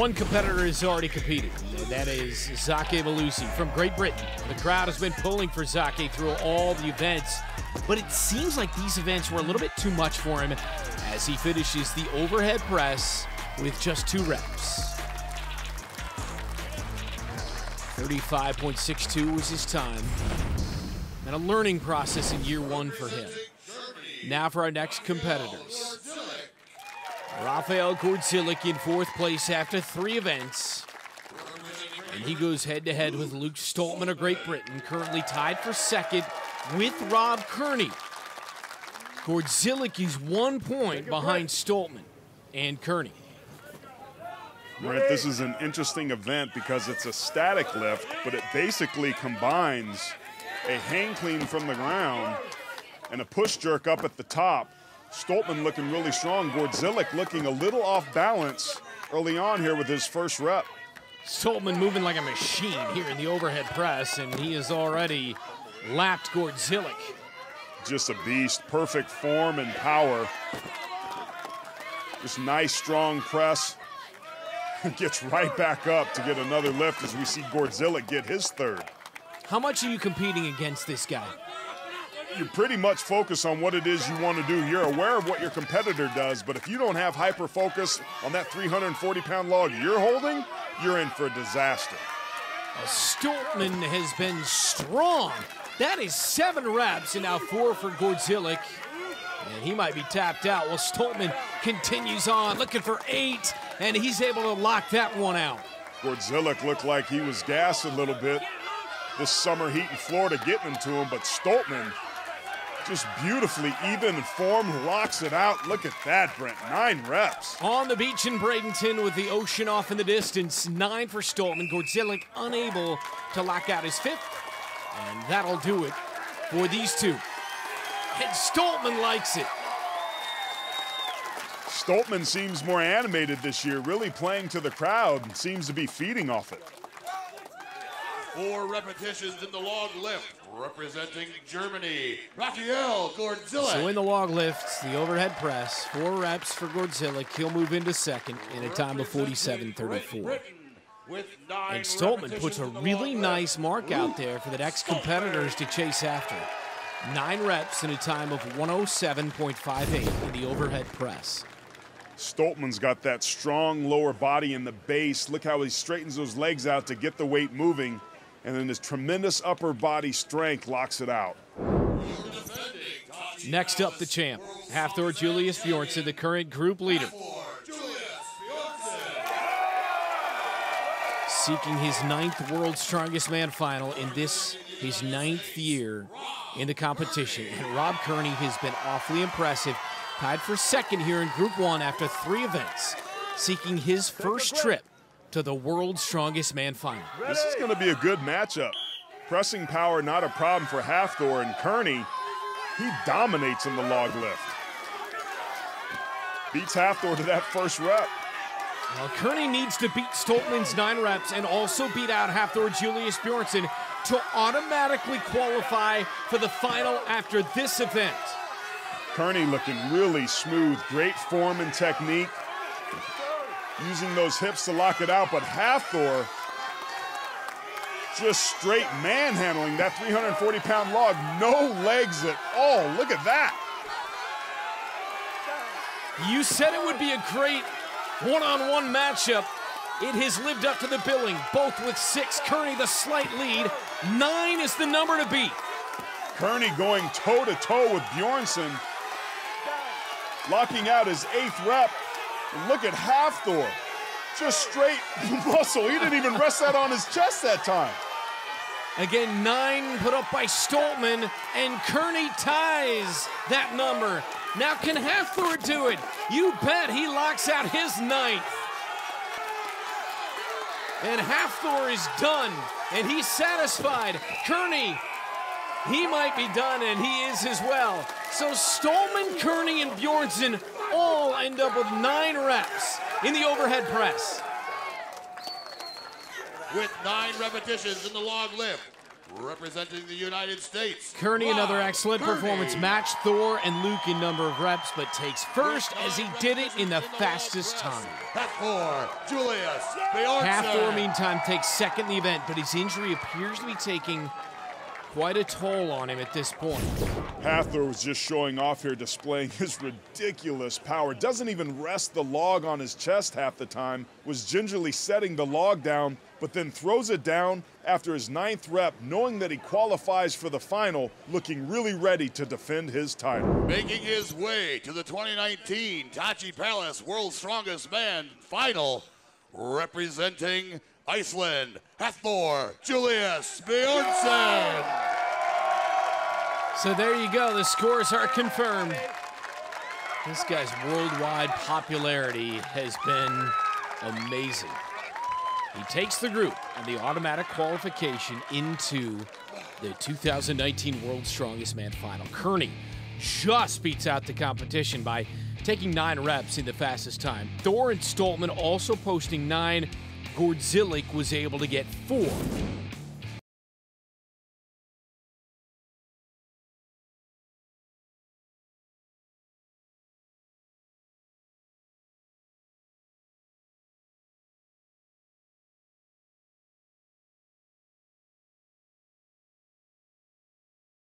One competitor has already competed, and that is Zake Muluzi from Great Britain. The crowd has been pulling for Zake through all the events, but it seems like these events were a little bit too much for him as he finishes the overhead press with just 2 reps. 35.62 was his time, and a learning process in year 1 for him. Now for our next competitors. Rafael Gordzielik in 4th place after 3 events. And he goes head-to-head with Luke Stoltman of Great Britain, currently tied for 2nd with Rob Kearney. Gordzielik is 1 point behind Stoltman and Kearney. Right, this is an interesting event because it's a static lift, but it basically combines a hang clean from the ground and a push jerk up at the top. Stoltman looking really strong. Gordzielik looking a little off balance early on here with his first rep. Stoltman moving like a machine here in the overhead press, and he has already lapped Gordzielik. Just a beast, perfect form and power. Just nice, strong press. Gets right back up to get another lift as we see Gordzielik get his 3rd. How much are you competing against this guy? You pretty much focus on what it is you want to do. You're aware of what your competitor does, but if you don't have hyper focus on that 340-pound log you're holding, you're in for a disaster. Stoltman has been strong. That is 7 reps and now 4 for Gordzielik. And he might be tapped out. Well, Stoltman continues on, looking for 8, and he's able to lock that one out. Gordzielik looked like he was gassed a little bit. This summer heat in Florida getting him to him, but Stoltman just beautifully even form, locks it out. Look at that, Brent, 9 reps. On the beach in Bradenton with the ocean off in the distance, 9 for Stoltman. Gordzielik unable to lock out his 5th, and that'll do it for these 2. And Stoltman likes it. Stoltman seems more animated this year, really playing to the crowd and seems to be feeding off it. 4 repetitions in the log lift, representing Germany, Rafael Gordzielik. So in the log lifts, the overhead press, 4 reps for Gordzielik. He'll move into 2nd in a time of 47.34. And Stoltman puts a really nice mark out there for the next competitors to chase after. 9 reps in a time of 107.58 in the overhead press. Stoltman's got that strong lower body in the base. Look how he straightens those legs out to get the weight moving. And then his tremendous upper body strength locks it out. Next up, the champ, Hafthor Julius Björnsson, the current group leader. Seeking his 9th World's Strongest Man final in this, his 9th year in the competition. And Rob Kearney has been awfully impressive. Tied for 2nd here in Group 1 after 3 events. Seeking his first trip to the World's Strongest Man final. This is going to be a good matchup. Pressing power, not a problem for Hafthor, and Kearney, he dominates in the log lift. Beats Hafthor to that first rep. Well, Kearney needs to beat Stoltman's 9 reps and also beat out Hafthor Julius Björnsson to automatically qualify for the final after this event. Kearney looking really smooth, great form and technique. Using those hips to lock it out, but Hafthor just straight manhandling that 340-pound log. No legs at all. Look at that. You said it would be a great one-on-one matchup. It has lived up to the billing, both with 6. Kearney the slight lead. 9 is the number to beat. Kearney going toe-to-toe with Björnsson, locking out his 8th rep. And look at Hafthor, just straight muscle. He didn't even rest that on his chest that time. Again, 9 put up by Stoltman, and Kearney ties that number. Now can Hafthor do it? You bet he locks out his 9th. And Hafthor is done, and he's satisfied. Kearney, he might be done, and he is as well. So Stoltman, Kearney, and Björnsson all end up with 9 reps in the overhead press. With 9 repetitions in the log lift, representing the United States. Kearney, another excellent performance. Matched Thor and Luke in number of reps, but takes first as he did it in the fastest time. Hathor, Julius, Björnsson. Hathor, meantime, takes second in the event, but his injury appears to be taking quite a toll on him at this point. Hathor was just showing off here, displaying his ridiculous power. Doesn't even rest the log on his chest half the time. Was gingerly setting the log down, but then throws it down after his 9th rep, knowing that he qualifies for the final, looking really ready to defend his title. Making his way to the 2019 Tachi Palace World's Strongest Man final, representing Iceland, Hathor, Julius, Björnsson. So there you go, the scores are confirmed. This guy's worldwide popularity has been amazing. He takes the group on the automatic qualification into the 2019 World's Strongest Man final. Kearney just beats out the competition by taking 9 reps in the fastest time. Thor and Stoltman also posting 9. Gordzielik was able to get 4.